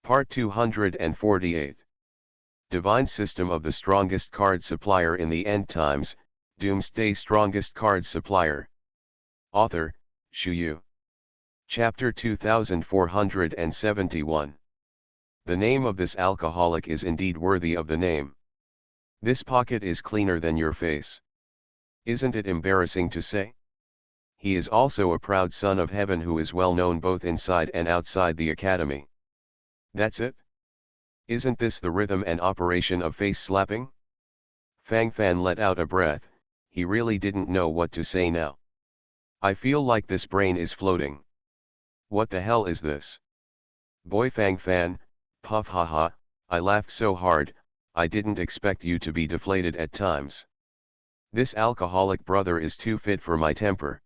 Part 248. Divine System of the Strongest Card Supplier in the End Times, Doomsday Strongest Card Supplier. Author, Shu. Chapter 2471. The name of this alcoholic is indeed worthy of the name. This pocket is cleaner than your face. Isn't it embarrassing to say? He is also a proud son of heaven who is well known both inside and outside the academy. That's it? Isn't this the rhythm and operation of face slapping? Fang Fan let out a breath. He really didn't know what to say now. I feel like this brain is floating. What the hell is this? Boy Fang Fan, puff haha, I laughed so hard, I didn't expect you to be deflated at times. This alcoholic brother is too fit for my temper.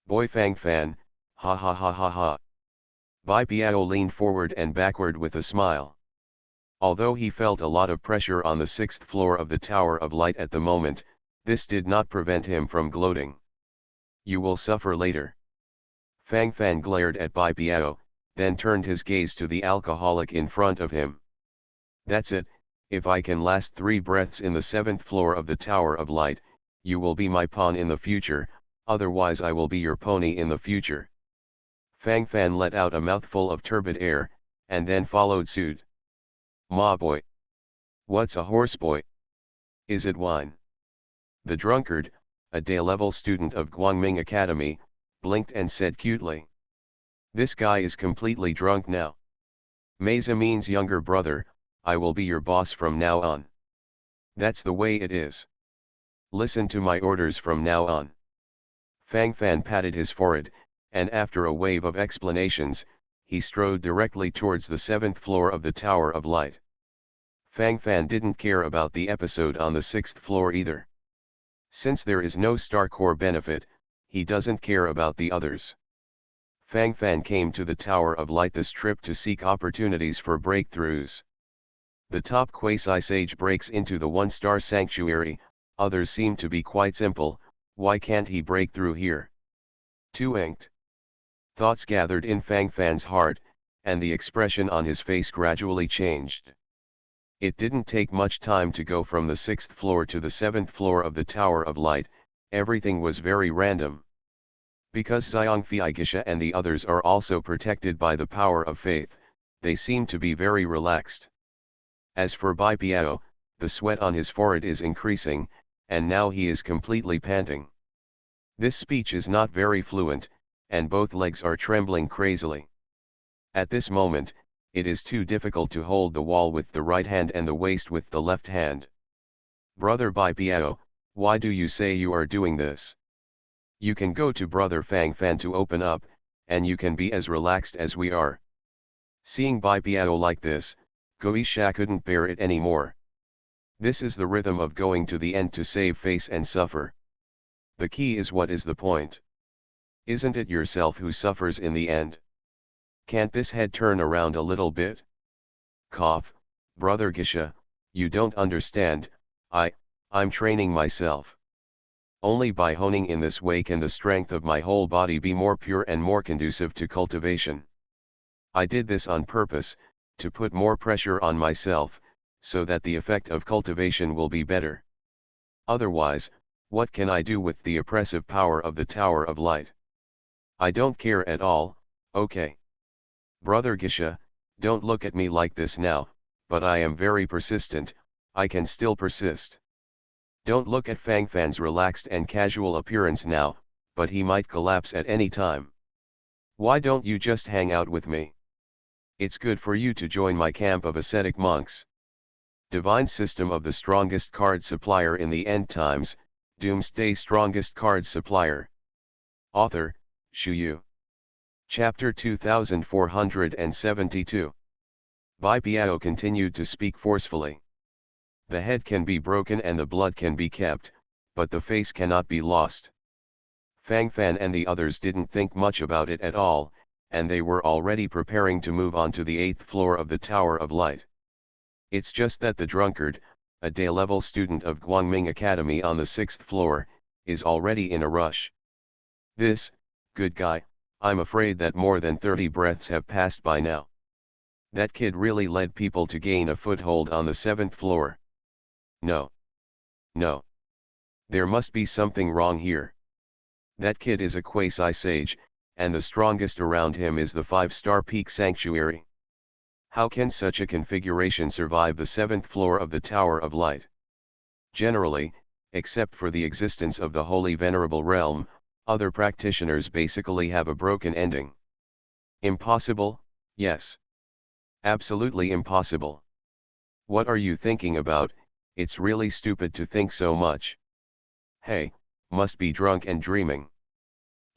Boy Fang Fan, ha ha ha ha ha. Bai Piao leaned forward and backward with a smile. Although he felt a lot of pressure on the 6th floor of the Tower of Light at the moment, this did not prevent him from gloating. You will suffer later. Fang Fan glared at Bai Piao, then turned his gaze to the alcoholic in front of him. That's it, if I can last 3 breaths in the 7th floor of the Tower of Light, you will be my pawn in the future, otherwise I will be your pony in the future. Fang Fan let out a mouthful of turbid air, and then followed suit. Ma boy. What's a horse boy? Is it wine? The drunkard, a day-level student of Guangming Academy, blinked and said cutely. This guy is completely drunk now. Meiza means younger brother, I will be your boss from now on. That's the way it is. Listen to my orders from now on. Fang Fan patted his forehead, and after a wave of explanations, he strode directly towards the 7th floor of the Tower of Light. Fang Fan didn't care about the episode on the 6th floor either. Since there is no star core benefit, he doesn't care about the others. Fang Fan came to the Tower of Light this trip to seek opportunities for breakthroughs. The top quasi-sage breaks into the 1-star sanctuary, others seem to be quite simple, why can't he break through here? Too inked. Thoughts gathered in Fang Fan's heart, and the expression on his face gradually changed. It didn't take much time to go from the 6th floor to the 7th floor of the Tower of Light, everything was very random. Because Xiangfei Gisha and the others are also protected by the power of faith, they seem to be very relaxed. As for Bai Piao, the sweat on his forehead is increasing, and now he is completely panting. This speech is not very fluent, and both legs are trembling crazily. At this moment, it is too difficult to hold the wall with the right hand and the waist with the left hand. Brother Bai Piao, why do you say you are doing this? You can go to Brother Fang Fan to open up, and you can be as relaxed as we are. Seeing Bai Piao like this, Goisha couldn't bear it anymore. This is the rhythm of going to the end to save face and suffer. The key is what is the point? Isn't it yourself who suffers in the end? Can't this head turn around a little bit? Cough, Brother Gisha, you don't understand, I'm training myself. Only by honing in this way can the strength of my whole body be more pure and more conducive to cultivation. I did this on purpose, to put more pressure on myself, so that the effect of cultivation will be better. Otherwise, what can I do with the oppressive power of the Tower of Light? I don't care at all, okay? Brother Gisha, don't look at me like this now, but I am very persistent, I can still persist. Don't look at Fang Fan's relaxed and casual appearance now, but he might collapse at any time. Why don't you just hang out with me? It's good for you to join my camp of ascetic monks. Divine System of the Strongest Card Supplier in the End Times, Doomsday Strongest Card Supplier. Author, Shu. Chapter 2472. Bai Piao continued to speak forcefully. The head can be broken and the blood can be kept, but the face cannot be lost. Fang Fan and the others didn't think much about it at all, and they were already preparing to move on to the 8th floor of the Tower of Light. It's just that the drunkard, a day-level student of Guangming Academy on the 6th floor, is already in a rush. This, good guy, I'm afraid that more than 30 breaths have passed by now. That kid really led people to gain a foothold on the 7th floor. No. No. There must be something wrong here. That kid is a quasi-sage, and the strongest around him is the 5-star peak sanctuary. How can such a configuration survive the 7th floor of the Tower of Light? Generally, except for the existence of the Holy Venerable Realm, other practitioners basically have a broken ending. Impossible? Yes. Absolutely impossible. What are you thinking about? It's really stupid to think so much. Hey, must be drunk and dreaming.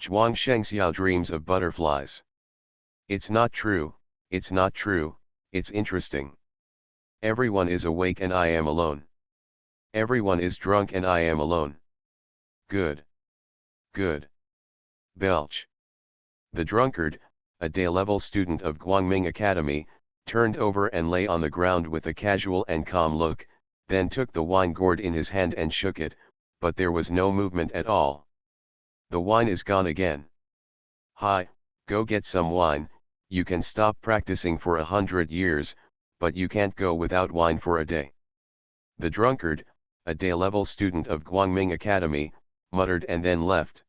Zhuang Shengxiao dreams of butterflies. It's not true, it's not true, it's interesting. Everyone is awake and I am alone. Everyone is drunk and I am alone. Good. Good. Belch. The drunkard, a day-level student of Guangming Academy, turned over and lay on the ground with a casual and calm look, then took the wine gourd in his hand and shook it, but there was no movement at all. The wine is gone again. Hi, go get some wine. You can stop practicing for 100 years, but you can't go without wine for a day. The drunkard, a day-level student of Guangming Academy, muttered and then left.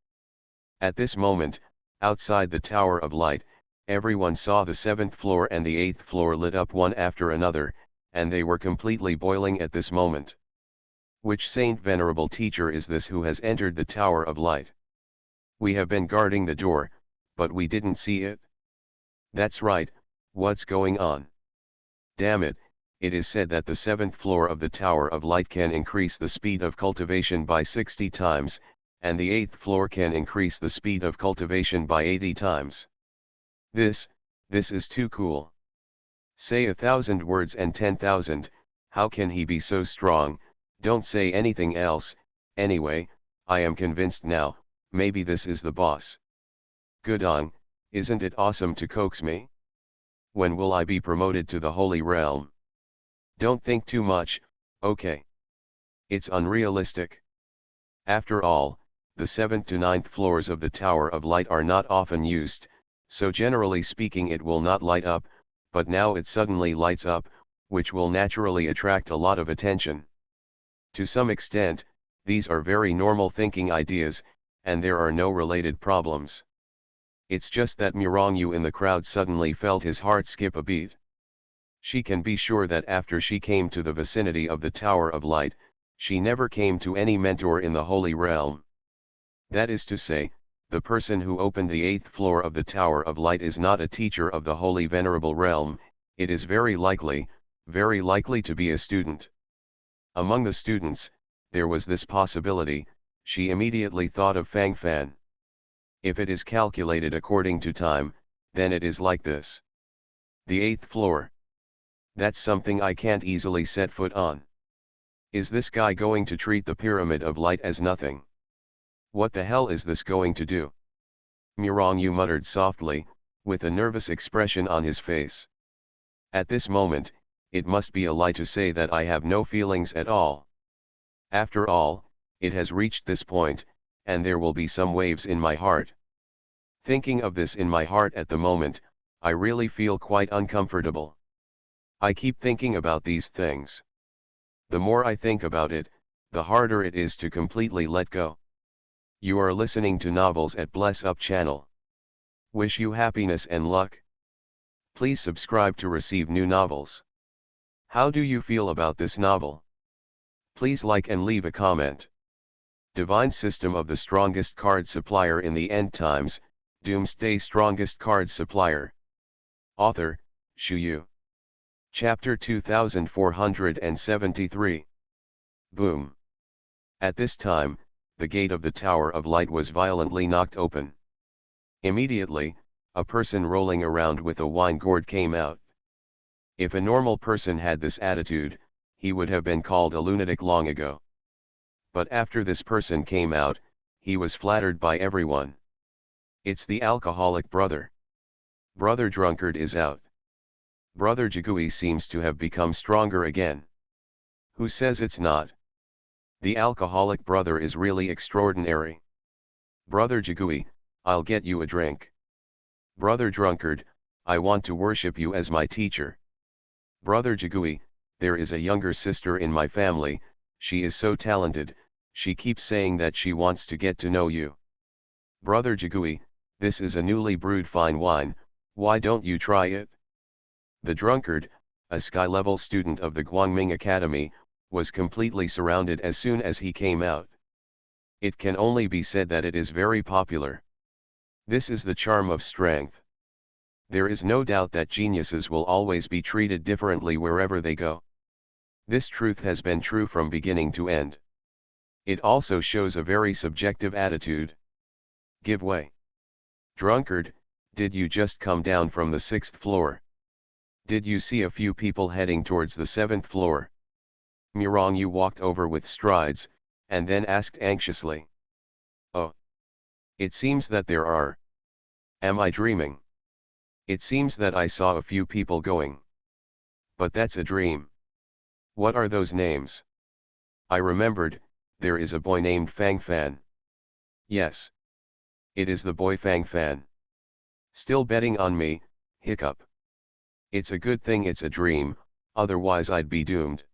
At this moment, outside the Tower of Light, everyone saw the 7th floor and the 8th floor lit up one after another, and they were completely boiling at this moment. Which saint venerable teacher is this who has entered the Tower of Light? We have been guarding the door, but we didn't see it. That's right, what's going on? Damn it, it is said that the 7th floor of the Tower of Light can increase the speed of cultivation by 60 times, and the 8th floor can increase the speed of cultivation by 80 times. This is too cool. Say 1,000 words and 10,000, how can he be so strong? Don't say anything else. Anyway, I am convinced now, maybe this is the boss. Gudong, isn't it awesome to coax me? When will I be promoted to the Holy Realm? Don't think too much, okay? It's unrealistic. After all, the 7th to 9th floors of the Tower of Light are not often used, so generally speaking it will not light up, but now it suddenly lights up, which will naturally attract a lot of attention. To some extent, these are very normal thinking ideas, and there are no related problems. It's just that Mirongyu in the crowd suddenly felt his heart skip a beat. She can be sure that after she came to the vicinity of the Tower of Light, she never came to any mentor in the Holy Realm. That is to say, the person who opened the 8th floor of the Tower of Light is not a teacher of the Holy Venerable Realm, it is very likely to be a student. Among the students, there was this possibility. She immediately thought of Fang Fan. If it is calculated according to time, then it is like this. The 8th floor. That's something I can't easily set foot on. Is this guy going to treat the Pyramid of Light as nothing? What the hell is this going to do? Mirongyu muttered softly, with a nervous expression on his face. At this moment, it must be a lie to say that I have no feelings at all. After all, it has reached this point, and there will be some waves in my heart. Thinking of this in my heart at the moment, I really feel quite uncomfortable. I keep thinking about these things. The more I think about it, the harder it is to completely let go. You are listening to Novels at Bless Up channel. Wish you happiness and luck. Please subscribe to receive new novels. How do you feel about this novel? Please like and leave a comment. Divine System of the Strongest Card Supplier in the End Times, Doomsday Strongest Card Supplier. Author, Shu Yu. Chapter 2473. Boom. At this time, the gate of the Tower of Light was violently knocked open. Immediately, a person rolling around with a wine gourd came out. If a normal person had this attitude, he would have been called a lunatic long ago. But after this person came out, he was flattered by everyone. It's the alcoholic brother. Brother Drunkard is out. Brother Jigui seems to have become stronger again. Who says it's not? The alcoholic brother is really extraordinary. Brother Jigui, I'll get you a drink. Brother Drunkard, I want to worship you as my teacher. Brother Jigui, there is a younger sister in my family, she is so talented, she keeps saying that she wants to get to know you. Brother Jigui, this is a newly brewed fine wine, why don't you try it? The drunkard, a sky-level student of the Guangming Academy, was completely surrounded as soon as he came out. It can only be said that it is very popular. This is the charm of strength. There is no doubt that geniuses will always be treated differently wherever they go. This truth has been true from beginning to end. It also shows a very subjective attitude. Give way. Drunkard, did you just come down from the 6th floor? Did you see a few people heading towards the 7th floor? Murong Yu walked over with strides, and then asked anxiously. Oh. It seems that there are. Am I dreaming? It seems that I saw a few people going. But that's a dream. What are those names? I remembered, there is a boy named Fang Fan. Yes. It is the boy Fang Fan. Still betting on me, hiccup. It's a good thing it's a dream, otherwise I'd be doomed.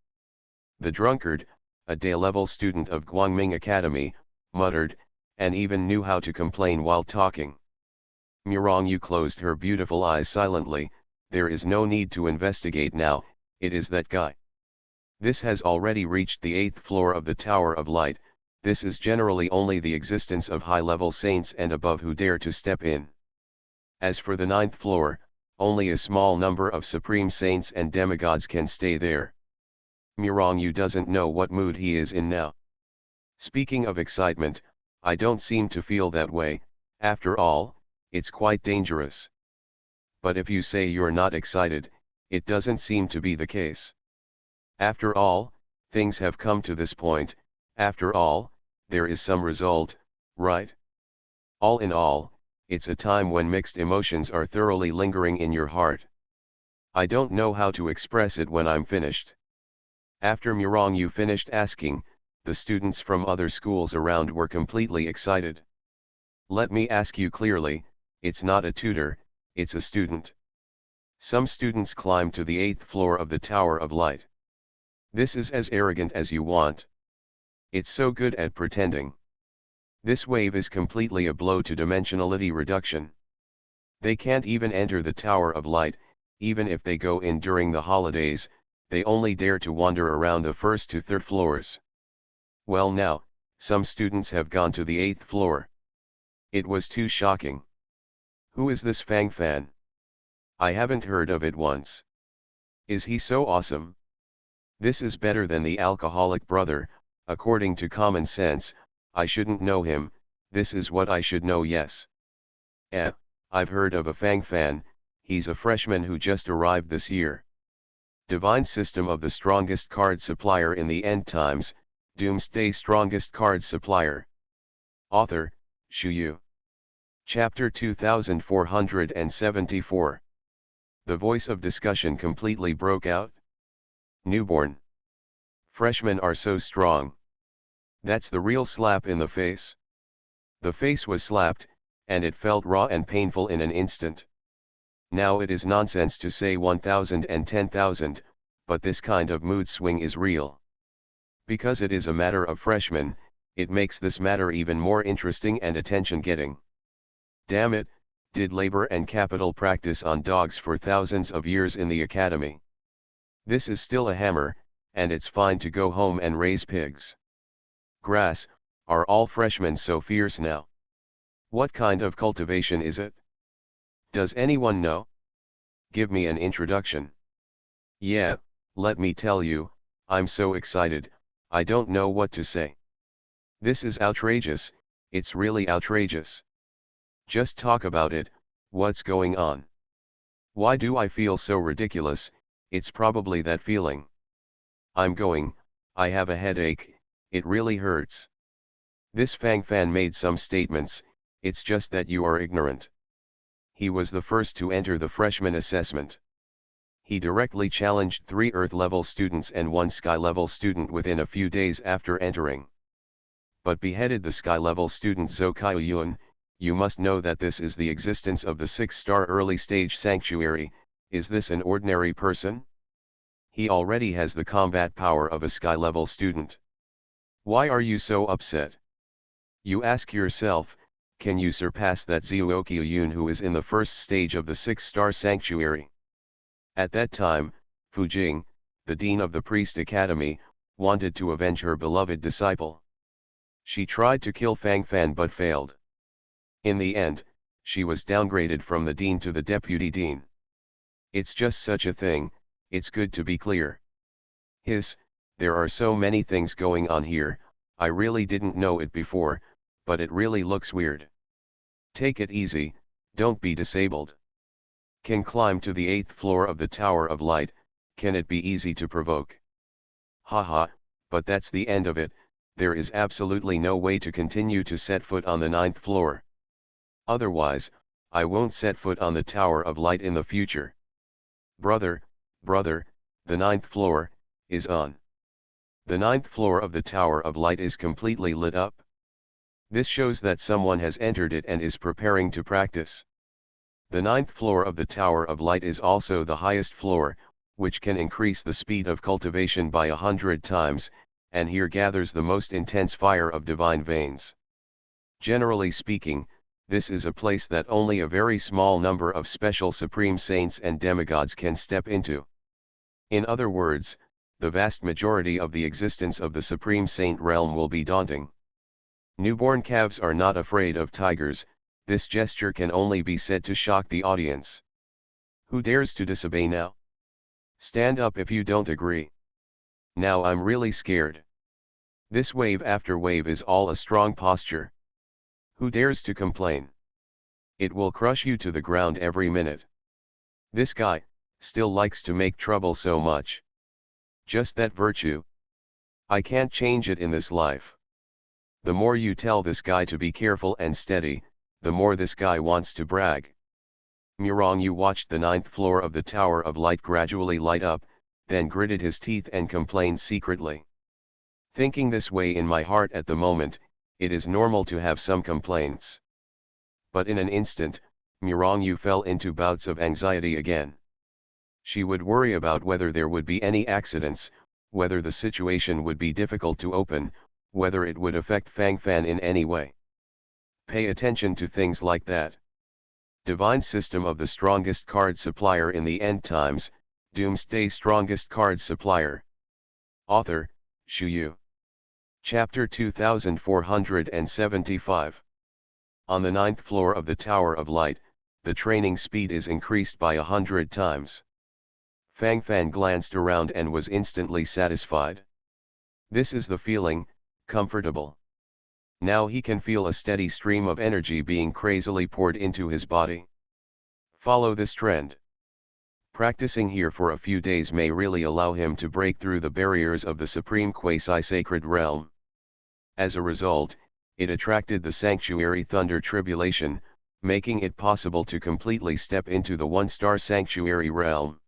The drunkard, a day-level student of Guangming Academy, muttered, and even knew how to complain while talking. Murong Yu closed her beautiful eyes silently, there is no need to investigate now, it is that guy. This has already reached the 8th floor of the Tower of Light, this is generally only the existence of high-level saints and above who dare to step in. As for the 9th floor, only a small number of supreme saints and demigods can stay there. Murong Yu doesn't know what mood he is in now. Speaking of excitement, I don't seem to feel that way, after all, it's quite dangerous. But if you say you're not excited, it doesn't seem to be the case. After all, things have come to this point, after all, there is some result, right? All in all, it's a time when mixed emotions are thoroughly lingering in your heart. I don't know how to express it when I'm finished. After Murong Yu finished asking, the students from other schools around were completely excited. Let me ask you clearly, it's not a tutor, it's a student. Some students climb to the 8th floor of the Tower of Light. This is as arrogant as you want. It's so good at pretending. This wave is completely a blow to dimensionality reduction. They can't even enter the Tower of Light, even if they go in during the holidays, they only dare to wander around the 1st to 3rd floors. Well now, some students have gone to the 8th floor. It was too shocking. Who is this Fang Fan? I haven't heard of it once. Is he so awesome? This is better than the alcoholic brother, according to common sense, I shouldn't know him, this is what I should know. Yes. I've heard of a Fang Fan, he's a freshman who just arrived this year. Divine system of the strongest card supplier in the end times, Doomsday strongest card supplier. Author, Shu Yu. Chapter 2474. The voice of discussion completely broke out. Newborn. Freshmen are so strong. That's the real slap in the face. The face was slapped, and it felt raw and painful in an instant. Now it is nonsense to say 1,000 and 10,000, but this kind of mood swing is real. Because it is a matter of freshmen, it makes this matter even more interesting and attention-getting. Damn it, did labor and capital practice on dogs for thousands of years in the academy? This is still a hammer, and it's fine to go home and raise pigs. Grass, are all freshmen so fierce now? What kind of cultivation is it? Does anyone know? Give me an introduction. Yeah, let me tell you, I'm so excited, I don't know what to say. This is outrageous, it's really outrageous. Just talk about it, what's going on? Why do I feel so ridiculous? It's probably that feeling. I'm going, I have a headache, it really hurts. This Fang Fan made some statements, it's just that you are ignorant. He was the first to enter the freshman assessment. He directly challenged 3 Earth-level students and 1 Sky-level student within a few days after entering. But beheaded the Sky-level student Zhou Kaiyun. You must know that this is the existence of the 6-star early-stage sanctuary. Is this an ordinary person? He already has the combat power of a sky-level student. Why are you so upset? You ask yourself, can you surpass that Zhuoqiuyun who is in the first stage of the 6-star sanctuary? At that time, Fu Jing, the dean of the Priest Academy, wanted to avenge her beloved disciple. She tried to kill Fang Fan but failed. In the end, she was downgraded from the dean to the deputy dean. It's just such a thing, it's good to be clear. There are so many things going on here, I really didn't know it before, but it really looks weird. Take it easy, don't be disabled. Can climb to the 8th floor of the Tower of Light, can it be easy to provoke? Haha, but that's the end of it, there is absolutely no way to continue to set foot on the 9th floor. Otherwise, I won't set foot on the Tower of Light in the future. Brother, the 9th floor, is on. The 9th floor of the Tower of Light is completely lit up. This shows that someone has entered it and is preparing to practice. The 9th floor of the Tower of Light is also the highest floor, which can increase the speed of cultivation by 100 times, and here gathers the most intense fire of divine veins. Generally speaking, this is a place that only a very small number of special supreme saints and demigods can step into. In other words, the vast majority of the existence of the supreme saint realm will be daunting. Newborn calves are not afraid of tigers, this gesture can only be said to shock the audience. Who dares to disobey now? Stand up if you don't agree. Now I'm really scared. This wave after wave is all a strong posture. Who dares to complain? It will crush you to the ground every minute. This guy, still likes to make trouble so much. Just that virtue. I can't change it in this life. The more you tell this guy to be careful and steady, the more this guy wants to brag. Murong Yu watched the 9th floor of the Tower of Light gradually light up, then gritted his teeth and complained secretly. Thinking this way in my heart at the moment, it is normal to have some complaints. But in an instant, Murong Yu fell into bouts of anxiety again. She would worry about whether there would be any accidents, whether the situation would be difficult to open, whether it would affect Fang Fan in any way. Pay attention to things like that. Divine System of the Strongest Card Supplier in the End Times, Doomsday Strongest Card Supplier. Author, Shu Yu. Chapter 2475. On the 9th floor of the Tower of Light, the training speed is increased by 100 times. Fang Fan glanced around and was instantly satisfied. This is the feeling, comfortable. Now he can feel a steady stream of energy being crazily poured into his body. Follow this trend. Practicing here for a few days may really allow him to break through the barriers of the supreme quasi-sacred realm. As a result, it attracted the sanctuary Thunder Tribulation, making it possible to completely step into the 1-star sanctuary realm.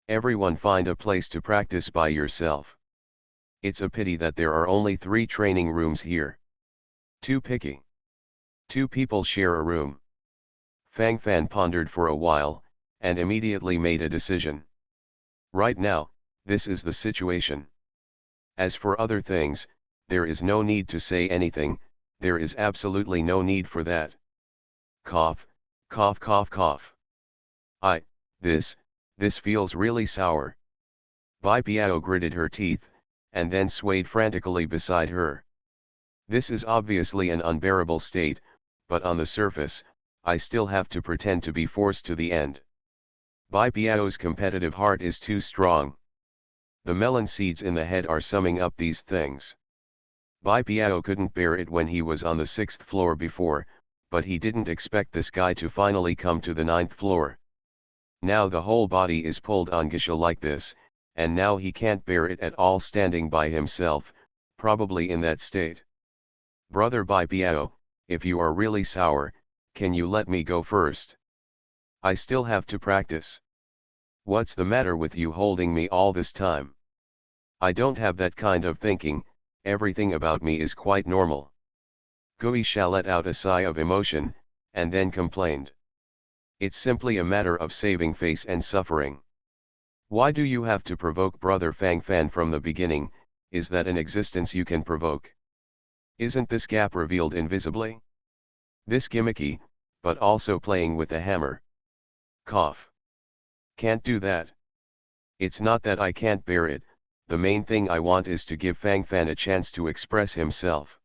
Everyone find a place to practice by yourself. It's a pity that there are only 3 training rooms here. Too picky. 2 people share a room. Fang Fan pondered for a while, and immediately made a decision. Right now, this is the situation. As for other things, there is no need to say anything, there is absolutely no need for that. Cough, cough, cough, cough. This feels really sour. Bai Piao gritted her teeth, and then swayed frantically beside her. This is obviously an unbearable state, but on the surface, I still have to pretend to be forced to the end. Bai Piao's competitive heart is too strong. The melon seeds in the head are summing up these things. Bai Piao couldn't bear it when he was on the 6th floor before, but he didn't expect this guy to finally come to the 9th floor. Now the whole body is pulled on Gisha like this, and now he can't bear it at all standing by himself, probably in that state. Brother Bai Piao, if you are really sour, can you let me go first? I still have to practice. What's the matter with you holding me all this time? I don't have that kind of thinking, everything about me is quite normal. Gui Sha let out a sigh of emotion, and then complained. It's simply a matter of saving face and suffering. Why do you have to provoke brother Fang Fan from the beginning? Is that an existence you can provoke? Isn't this gap revealed invisibly? This gimmicky, but also playing with the hammer. Cough. Can't do that. It's not that I can't bear it, the main thing I want is to give Fang Fan a chance to express himself.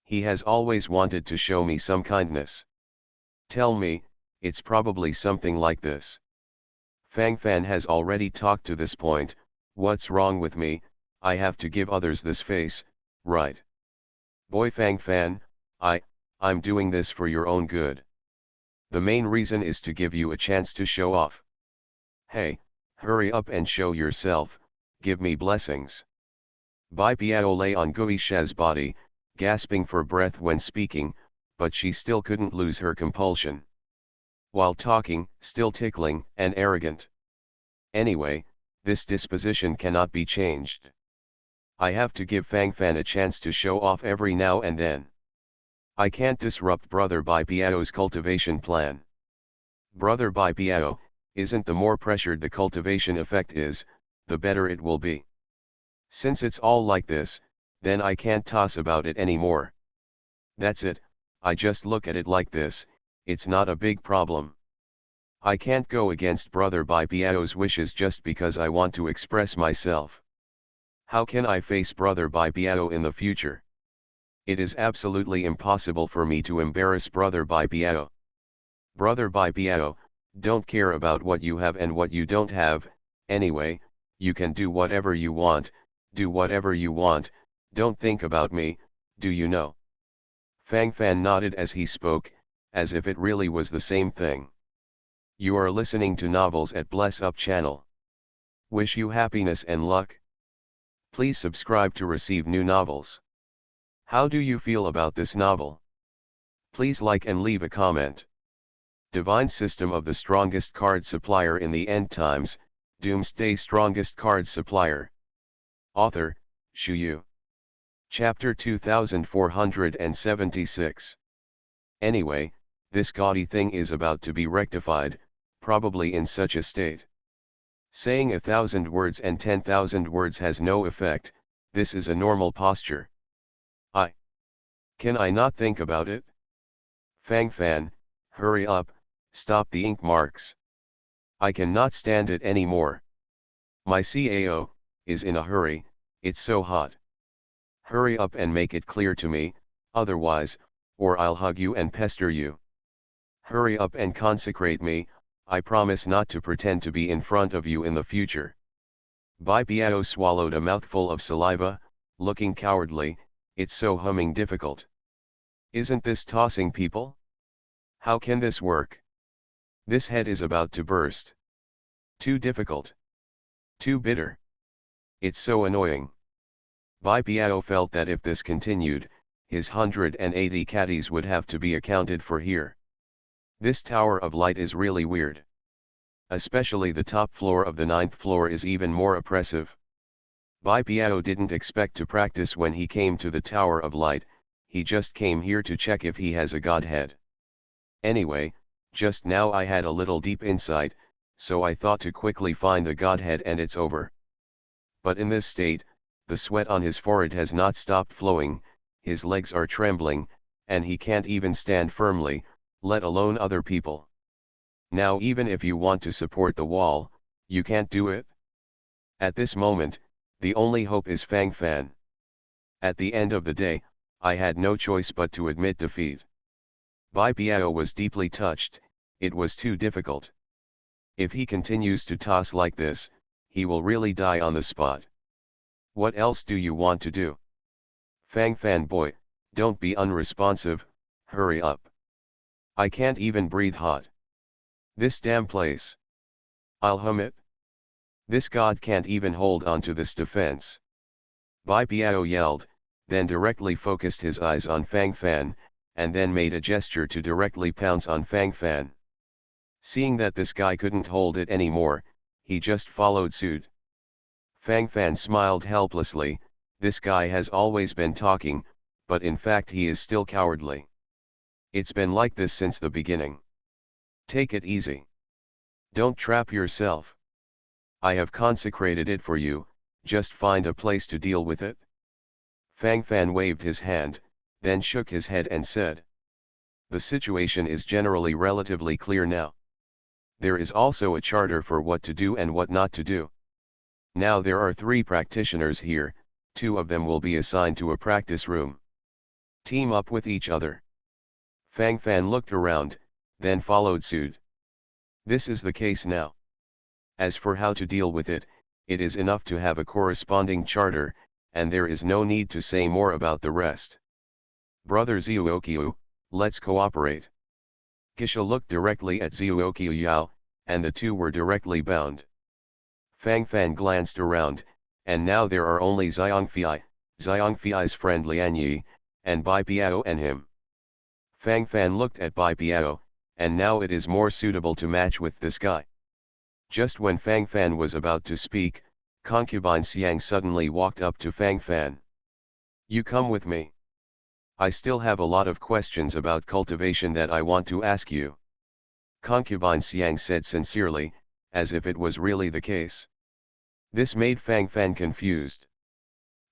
He has always wanted to show me some kindness. Tell me, it's probably something like this. Fang Fan has already talked to this point, what's wrong with me? I have to give others this face, right? Boy Fang Fan, I'm doing this for your own good. The main reason is to give you a chance to show off. Hey, hurry up and show yourself, give me blessings. Bai Piao lay on Guisha's body, gasping for breath when speaking, but she still couldn't lose her compulsion. While talking, still tickling and arrogant. Anyway, this disposition cannot be changed. I have to give Fang Fan a chance to show off every now and then. I can't disrupt Brother Bai Piao's cultivation plan. Brother Bai Piao, isn't the more pressured the cultivation effect is, the better it will be. Since it's all like this, then I can't toss about it anymore. That's it, I just look at it like this, it's not a big problem. I can't go against Brother Bai Piao's wishes just because I want to express myself. How can I face Brother Bai Piao in the future? It is absolutely impossible for me to embarrass Brother Bai Piao. Brother Bai Piao, don't care about what you have and what you don't have, anyway, you can do whatever you want, don't think about me, do you know? Fang Fan nodded as he spoke, as if it really was the same thing. You are listening to Novels at Bless Up channel. Wish you happiness and luck. Please subscribe to receive new novels. How do you feel about this novel? Please like and leave a comment. Divine System of the Strongest Card Supplier in the End Times, Doomsday Strongest Card Supplier. Author, Shu Yu. Chapter 2476. Anyway, this gaudy thing is about to be rectified, probably in such a state. Saying 1,000 words and 10,000 words has no effect, this is a normal posture. Can I not think about it? Fang Fan, hurry up, stop the ink marks. I cannot stand it anymore. My CAO is in a hurry, it's so hot. Hurry up and make it clear to me, otherwise, or I'll hug you and pester you. Hurry up and consecrate me, I promise not to pretend to be in front of you in the future. Bai Piao swallowed a mouthful of saliva, looking cowardly, it's so humming difficult. Isn't this tossing people? How can this work? This head is about to burst. Too difficult. Too bitter. It's so annoying. Bai Piao felt that if this continued, his 180 caddies would have to be accounted for here. This Tower of Light is really weird. Especially the top floor of the 9th floor is even more oppressive. Bai Piao didn't expect to practice when he came to the Tower of Light, he just came here to check if he has a godhead. Anyway, just now I had a little deep insight, so I thought to quickly find the godhead and it's over. But in this state, the sweat on his forehead has not stopped flowing, his legs are trembling, and he can't even stand firmly, let alone other people. Now even if you want to support the wall, you can't do it. At this moment, the only hope is Fang Fan. At the end of the day, I had no choice but to admit defeat. Bai Piao was deeply touched, it was too difficult. If he continues to toss like this, he will really die on the spot. What else do you want to do? Fang Fan boy, don't be unresponsive, hurry up. I can't even breathe hot. This damn place. I'll hum it. This god can't even hold on to this defense. Bai Piao yelled, then directly focused his eyes on Fang Fan, and then made a gesture to directly pounce on Fang Fan. Seeing that this guy couldn't hold it anymore, he just followed suit. Fang Fan smiled helplessly, this guy has always been talking, but in fact he is still cowardly. It's been like this since the beginning. Take it easy. Don't trap yourself. I have consecrated it for you, just find a place to deal with it. Fang Fan waved his hand, then shook his head and said. The situation is generally relatively clear now. There is also a charter for what to do and what not to do. Now there are 3 practitioners here, 2 of them will be assigned to a practice room. Team up with each other. Fang Fan looked around, then followed suit. This is the case now. As for how to deal with it, it is enough to have a corresponding charter, and there is no need to say more about the rest. Brother Xiuoqiu, let's cooperate. Gisha looked directly at Xiuoqiu Yao, and the 2 were directly bound. Fang Fan glanced around, and now there are only Xiangfi's friend Lian Yi, and Bai Piao and him. Fang Fan looked at Bai Piao, and now it is more suitable to match with this guy. Just when Fang Fan was about to speak, concubine Xiang suddenly walked up to Fang Fan. You come with me. I still have a lot of questions about cultivation that I want to ask you. Concubine Xiang said sincerely, as if it was really the case. This made Fang Fan confused.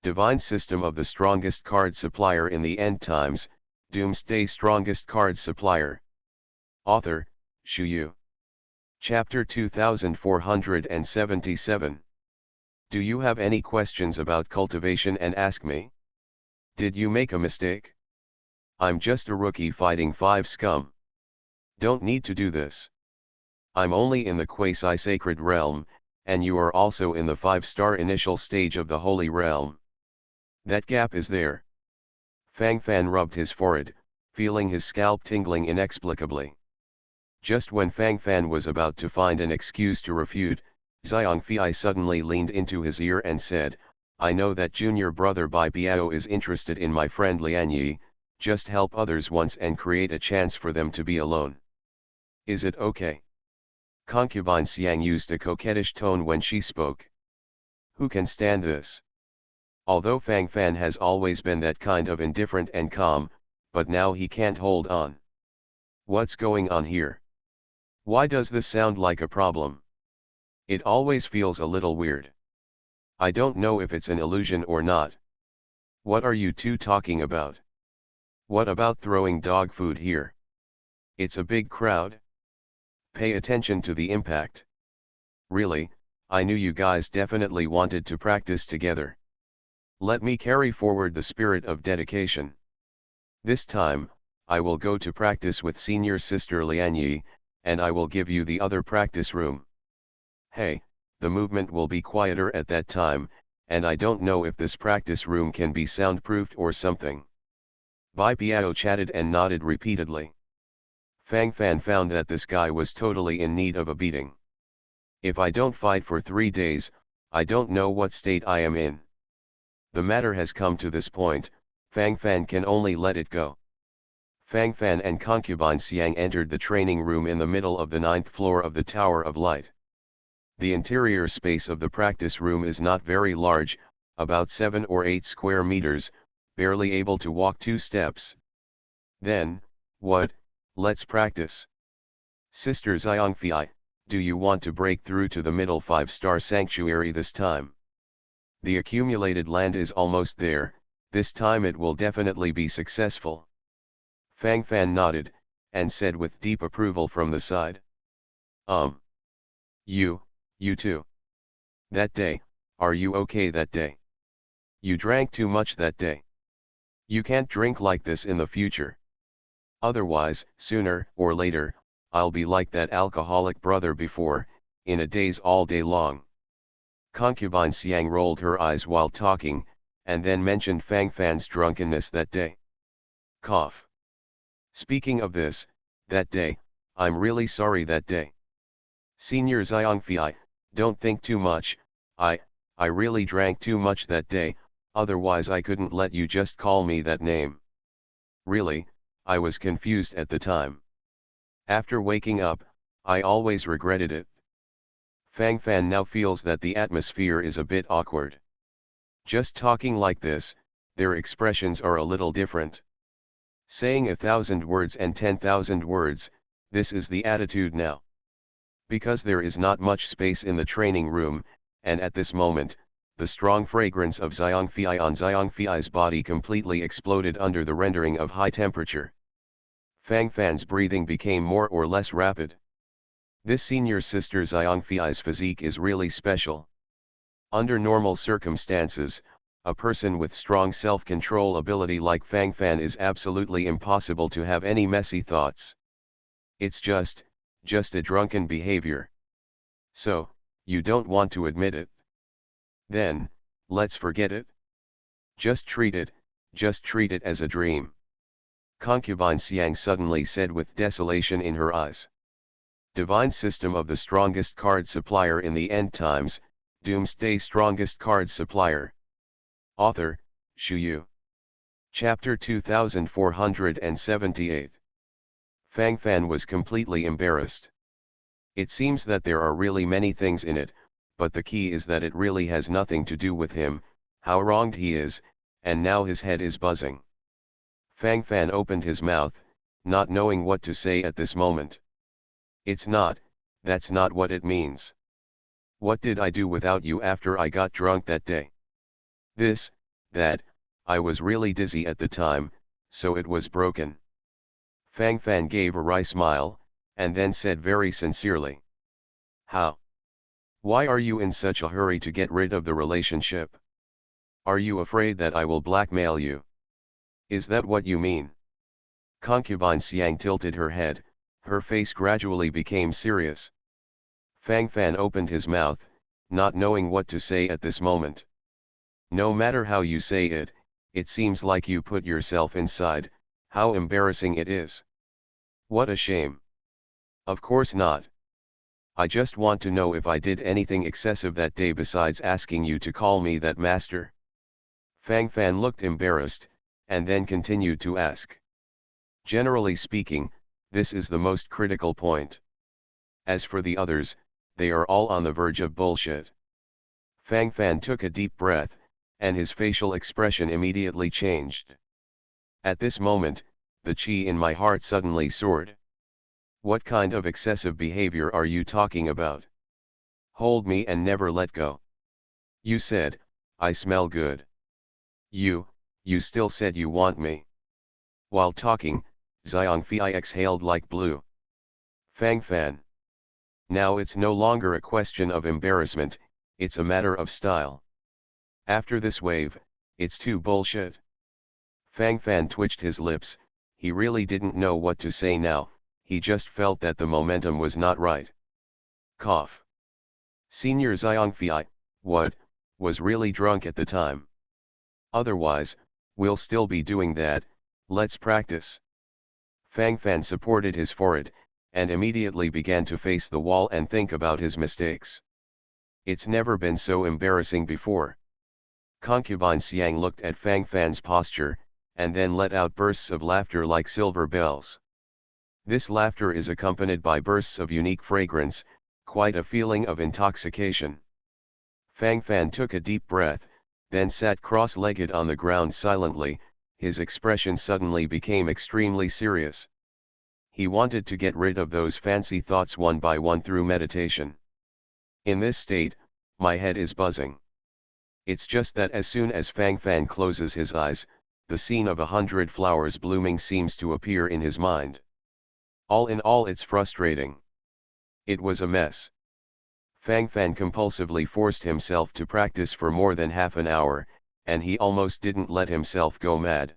Divine system of the strongest card supplier in the end times, Doomsday strongest card supplier. Author, Shu Yu. Chapter 2477. Do you have any questions about cultivation and ask me? Did you make a mistake? I'm just a rookie fighting 5 scum. Don't need to do this. I'm only in the quasi-sacred realm, and you are also in the 5-star initial stage of the holy realm. That gap is there. Fang Fan rubbed his forehead, feeling his scalp tingling inexplicably. Just when Fang Fan was about to find an excuse to refute, Xiangfi suddenly leaned into his ear and said, I know that junior brother Bai Piao is interested in my friend Lian Yi, just help others once and create a chance for them to be alone. Is it okay? Concubine Xiang used a coquettish tone when she spoke. Who can stand this? Although Fang Fan has always been that kind of indifferent and calm, but now he can't hold on. What's going on here? Why does this sound like a problem? It always feels a little weird. I don't know if it's an illusion or not. What are you 2 talking about? What about throwing dog food here? It's a big crowd. Pay attention to the impact. Really, I knew you guys definitely wanted to practice together. Let me carry forward the spirit of dedication. This time, I will go to practice with senior sister Lian Yi, and I will give you the other practice room. Hey, the movement will be quieter at that time, and I don't know if this practice room can be soundproofed or something. Bai Piao chatted and nodded repeatedly. Fang Fan found that this guy was totally in need of a beating. If I don't fight for 3 days, I don't know what state I am in. The matter has come to this point, Fang Fan can only let it go. Fang Fan and concubine Xiang entered the training room in the middle of the 9th floor of the Tower of Light. The interior space of the practice room is not very large, about 7 or 8 square meters, barely able to walk 2 steps. Then, what, let's practice. Sister Xiangfi, do you want to break through to the middle 5-star sanctuary this time? The accumulated land is almost there, this time it will definitely be successful. Fang Fan nodded, and said with deep approval from the side. You too. That day, are you okay that day? You drank too much that day. You can't drink like this in the future. Otherwise, sooner or later, I'll be like that alcoholic brother before, in a daze all day long. Concubine Xiang rolled her eyes while talking, and then mentioned Fang Fan's drunkenness that day. Cough. Speaking of this, that day, I'm really sorry that day. Senior Xiangfi, don't think too much, I really drank too much that day, otherwise I couldn't let you just call me that name. Really, I was confused at the time. After waking up, I always regretted it. Fang Fan now feels that the atmosphere is a bit awkward. Just talking like this, their expressions are a little different. Saying 1,000 words and 10,000 words, this is the attitude now. Because there is not much space in the training room, and at this moment, the strong fragrance of Xiangfei on Xiangfei's body completely exploded under the rendering of high temperature. Fang Fan's breathing became more or less rapid. This senior sister Xiangfei's physique is really special. Under normal circumstances, a person with strong self-control ability like Fang Fan is absolutely impossible to have any messy thoughts. It's just a drunken behavior. So, you don't want to admit it? Then, let's forget it. Just treat it as a dream. Concubine Xiang suddenly said with desolation in her eyes. Divine system of the strongest card supplier in the end times, Doomsday strongest card supplier. Author, Shu Yu. Chapter 2478. Fang Fan was completely embarrassed. It seems that there are really many things in it, but the key is that it really has nothing to do with him, how wronged he is, and now his head is buzzing. Fang Fan opened his mouth, not knowing what to say at this moment. That's not what it means. What did I do without you after I got drunk that day? I was really dizzy at the time, so it was broken. Fang Fan gave a wry smile, and then said very sincerely. How? Why are you in such a hurry to get rid of the relationship? Are you afraid that I will blackmail you? Is that what you mean? Concubine Xiang tilted her head, her face gradually became serious. Fang Fan opened his mouth, not knowing what to say at this moment. No matter how you say it, it seems like you put yourself inside, how embarrassing it is. What a shame. Of course not. I just want to know if I did anything excessive that day besides asking you to call me that master. Fang Fan looked embarrassed, and then continued to ask. Generally speaking, this is the most critical point. As for the others, they are all on the verge of bullshit. Fang Fan took a deep breath, and his facial expression immediately changed. At this moment, the chi in my heart suddenly soared. What kind of excessive behavior are you talking about? Hold me and never let go. You said, I smell good. You still said you want me. While talking, Xiangfei exhaled like blue. Fang Fan. Now it's no longer a question of embarrassment, it's a matter of style. After this wave, it's too bullshit. Fang Fan twitched his lips, he really didn't know what to say now, he just felt that the momentum was not right. Cough. Senior Xiangfei, was really drunk at the time. Otherwise, we'll still be doing that, let's practice. Fang Fan supported his forehead, and immediately began to face the wall and think about his mistakes. It's never been so embarrassing before. Concubine Xiang looked at Fang Fan's posture, and then let out bursts of laughter like silver bells. This laughter is accompanied by bursts of unique fragrance, quite a feeling of intoxication. Fang Fan took a deep breath, then sat cross-legged on the ground silently, his expression suddenly became extremely serious. He wanted to get rid of those fancy thoughts one by one through meditation. In this state, my head is buzzing. It's just that as soon as Fang Fan closes his eyes, the scene of 100 flowers blooming seems to appear in his mind. All in all, it's frustrating. It was a mess. Fang Fan compulsively forced himself to practice for more than half an hour, and he almost didn't let himself go mad.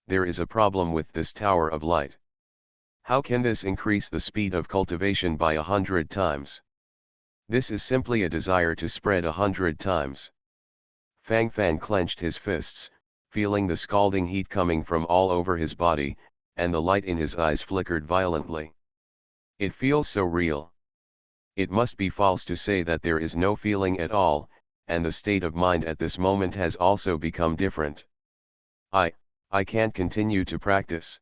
There is a problem with this tower of light. How can this increase the speed of cultivation by 100 times? This is simply a desire to spread 100 times. Fang Fan clenched his fists, feeling the scalding heat coming from all over his body, and the light in his eyes flickered violently. It feels so real. It must be false to say that there is no feeling at all, and the state of mind at this moment has also become different. I can't continue to practice.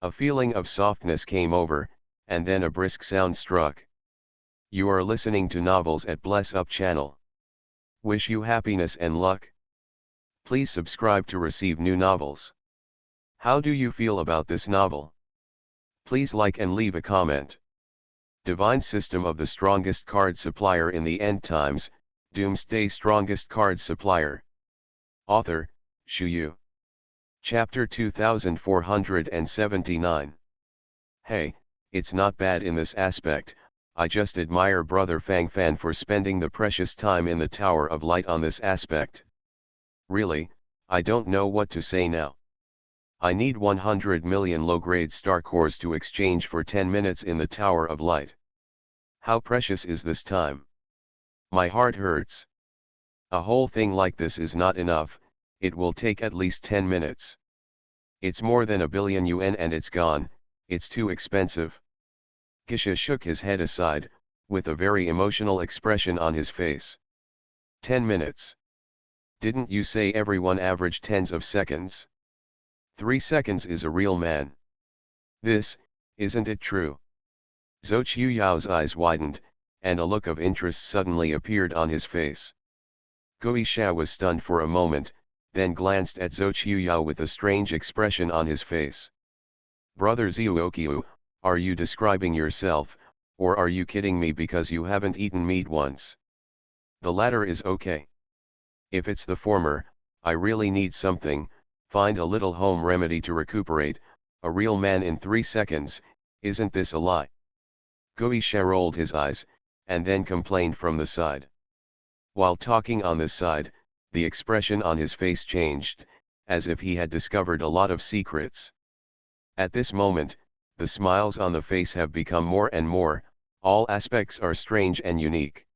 A feeling of softness came over, and then a brisk sound struck. You are listening to Novels at Bless Up channel. Wish you happiness and luck. Please subscribe to receive new novels. How do you feel about this novel? Please like and leave a comment. Divine system of the strongest card supplier in the end times, Doomsday strongest card supplier. Author, Shu Yu. Chapter 2479. Hey, it's not bad in this aspect. I just admire Brother Fang Fan for spending the precious time in the Tower of Light on this aspect. Really, I don't know what to say now. I need 100 million low-grade star cores to exchange for 10 minutes in the Tower of Light. How precious is this time? My heart hurts. A whole thing like this is not enough, it will take at least 10 minutes. It's more than a billion yuan and it's gone, it's too expensive. Gisha shook his head aside, with a very emotional expression on his face. 10 minutes. Didn't you say everyone averaged tens of seconds? 3 seconds is a real man. This, isn't it true? Zhou Qiuyao's eyes widened, and a look of interest suddenly appeared on his face. Guisha was stunned for a moment, then glanced at Zhou Qiuyao with a strange expression on his face. Brother Zhuoqiu, are you describing yourself, or are you kidding me because you haven't eaten meat once? The latter is okay. If it's the former, I really need something, find a little home remedy to recuperate, a real man in 3 seconds, isn't this a lie? Guisha rolled his eyes, and then complained from the side. While talking on this side, the expression on his face changed, as if he had discovered a lot of secrets. At this moment, the smiles on the face have become more and more, all aspects are strange and unique.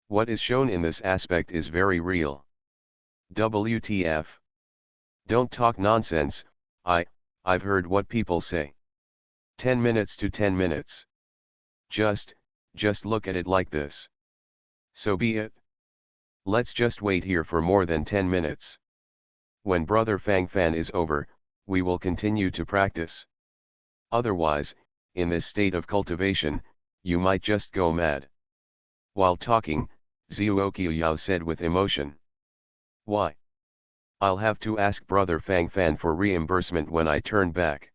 What is shown in this aspect is very real. WTF? Don't talk nonsense, I've heard what people say. 10 minutes to 10 minutes. Just look at it like this. So be it. Let's just wait here for more than 10 minutes. When Brother Fang Fan is over, we will continue to practice. Otherwise, in this state of cultivation, you might just go mad. While talking, Zhuoqiu said with emotion. Why? I'll have to ask Brother Fang Fan for reimbursement when I turn back.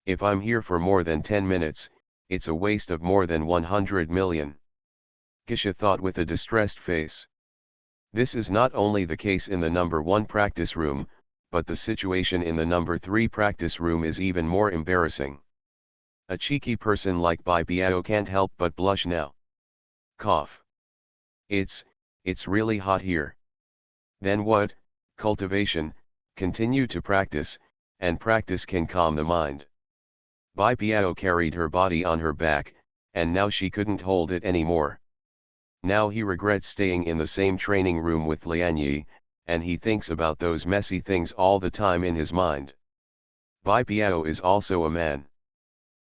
If I'm here for more than 10 minutes, it's a waste of more than 100 million. Gisha thought with a distressed face. This is not only the case in the number 1 practice room, but the situation in the number 3 practice room is even more embarrassing. A cheeky person like Bai Biao can't help but blush now. Cough. It's really hot here. Then what? Cultivation, continue to practice, and practice can calm the mind. Bai Biao carried her body on her back, and now she couldn't hold it anymore. Now he regrets staying in the same training room with Lian Yi, and he thinks about those messy things all the time in his mind. Bai Biao is also a man.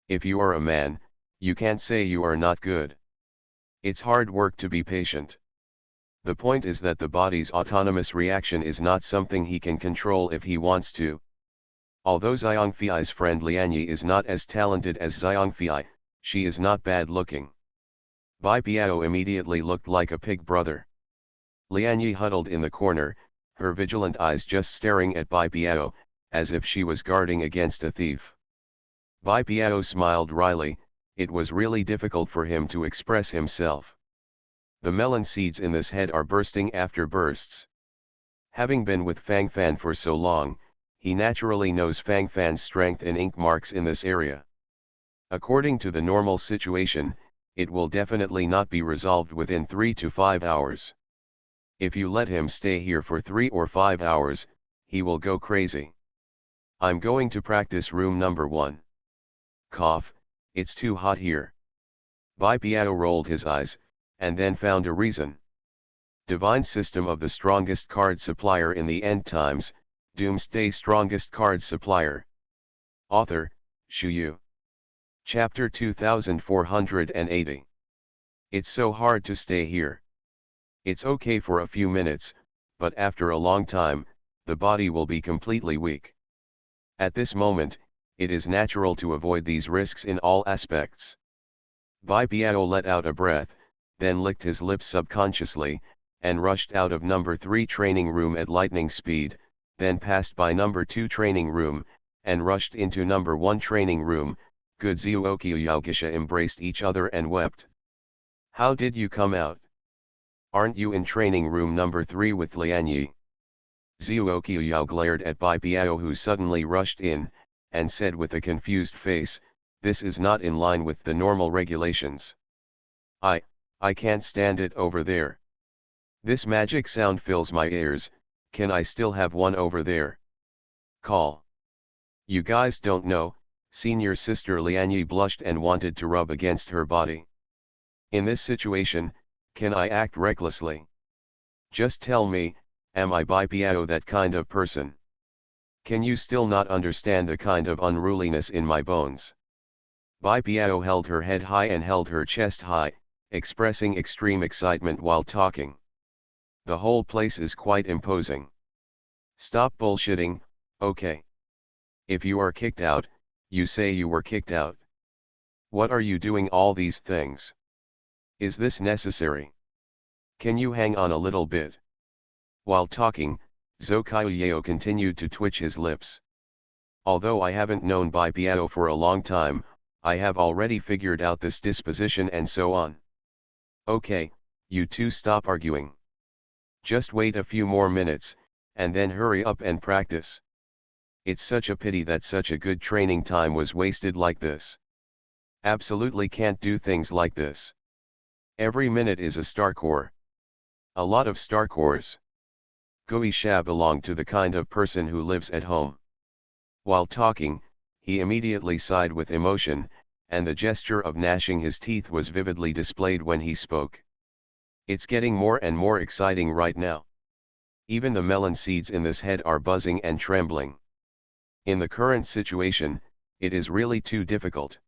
If you are a man, you can't say you are not good. It's hard work to be patient. The point is that the body's autonomous reaction is not something he can control if he wants to. Although Xiangfei's friend Lian Yi is not as talented as Xiangfei, she is not bad looking. Bai Biao immediately looked like a pig brother. Lian Yi huddled in the corner, her vigilant eyes just staring at Bai Biao, as if she was guarding against a thief. Bai Biao smiled wryly, it was really difficult for him to express himself. The melon seeds in this head are bursting after bursts. Having been with Fang Fan for so long, he naturally knows Fang Fan's strength in ink marks in this area. According to the normal situation, it will definitely not be resolved within 3 to 5 hours. If you let him stay here for 3 or 5 hours, he will go crazy. I'm going to practice room number 1. Cough, it's too hot here. Bai Biao rolled his eyes, and then found a reason. Divine system of the strongest card supplier in the end times, Doomsday strongest card supplier. Author, Shu Yu. Chapter 2480. It's so hard to stay here. It's okay for a few minutes, but after a long time, the body will be completely weak. At this moment, it is natural to avoid these risks in all aspects. Bai Biao let out a breath, then licked his lips subconsciously, and rushed out of number 3 training room at lightning speed, then passed by number 2 training room, and rushed into number 1 training room, Good Zuokyu Gisha embraced each other and wept. How did you come out? Aren't you in training room number 3 with Lianyi? Zuokyu glared at Bai Biao, who suddenly rushed in, and said with a confused face, this is not in line with the normal regulations. I can't stand it over there. This magic sound fills my ears, can I still have one over there? Call. You guys don't know, senior sister Lianyi blushed and wanted to rub against her body. In this situation, can I act recklessly? Just tell me, am I Bai Biao that kind of person? Can you still not understand the kind of unruliness in my bones? Bai Biao held her head high and held her chest high, expressing extreme excitement while talking. The whole place is quite imposing. Stop bullshitting, okay? If you are kicked out, you say you were kicked out. What are you doing all these things? Is this necessary? Can you hang on a little bit? While talking, Zokyu continued to twitch his lips. Although I haven't known Bai Biao for a long time, I have already figured out this disposition and so on. Okay, you two stop arguing. Just wait a few more minutes, and then hurry up and practice. It's such a pity that such a good training time was wasted like this. Absolutely can't do things like this. Every minute is a star core. A lot of star cores. Goisha belonged to the kind of person who lives at home. While talking, he immediately sighed with emotion, and the gesture of gnashing his teeth was vividly displayed when he spoke. It's getting more and more exciting right now. Even the melon seeds in this head are buzzing and trembling. In the current situation, it is really too difficult.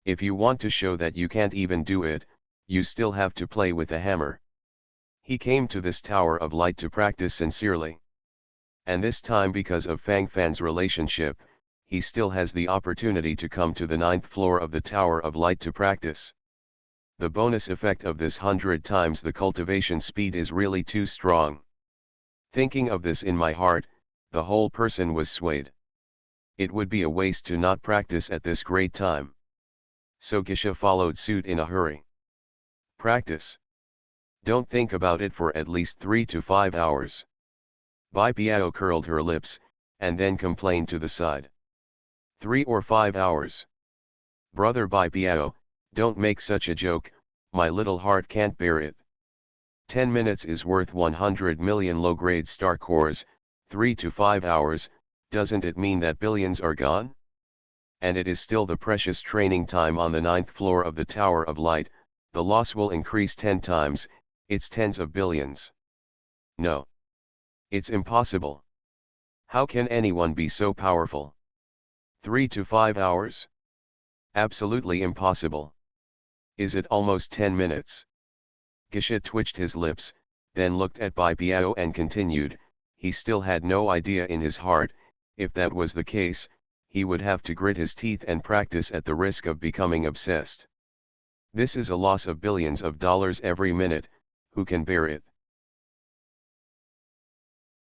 If you want to show that you can't even do it, you still have to play with a hammer. He came to this Tower of Light to practice sincerely. And this time, because of Fang Fan's relationship, he still has the opportunity to come to the 9th floor of the Tower of Light to practice. The bonus effect of this 100 times the cultivation speed is really too strong. Thinking of this in my heart, the whole person was swayed. It would be a waste to not practice at this great time. So Gisha followed suit in a hurry. Practice. Don't think about it for at least 3 to 5 hours. Bai Biao curled her lips, and then complained to the side. 3 or 5 hours. Brother Bai Biao, don't make such a joke, my little heart can't bear it. 10 minutes is worth 100 million low-grade star cores, 3 to 5 hours, doesn't it mean that billions are gone? And it is still the precious training time on the 9th floor of the Tower of Light, the loss will increase 10 times, it's tens of billions. No. It's impossible. How can anyone be so powerful? 3 to 5 hours? Absolutely impossible. Is it almost 10 minutes? Gisha twitched his lips, then looked at Bai Biao and continued, he still had no idea in his heart, if that was the case, he would have to grit his teeth and practice at the risk of becoming obsessed. This is a loss of billions of dollars every minute, who can bear it?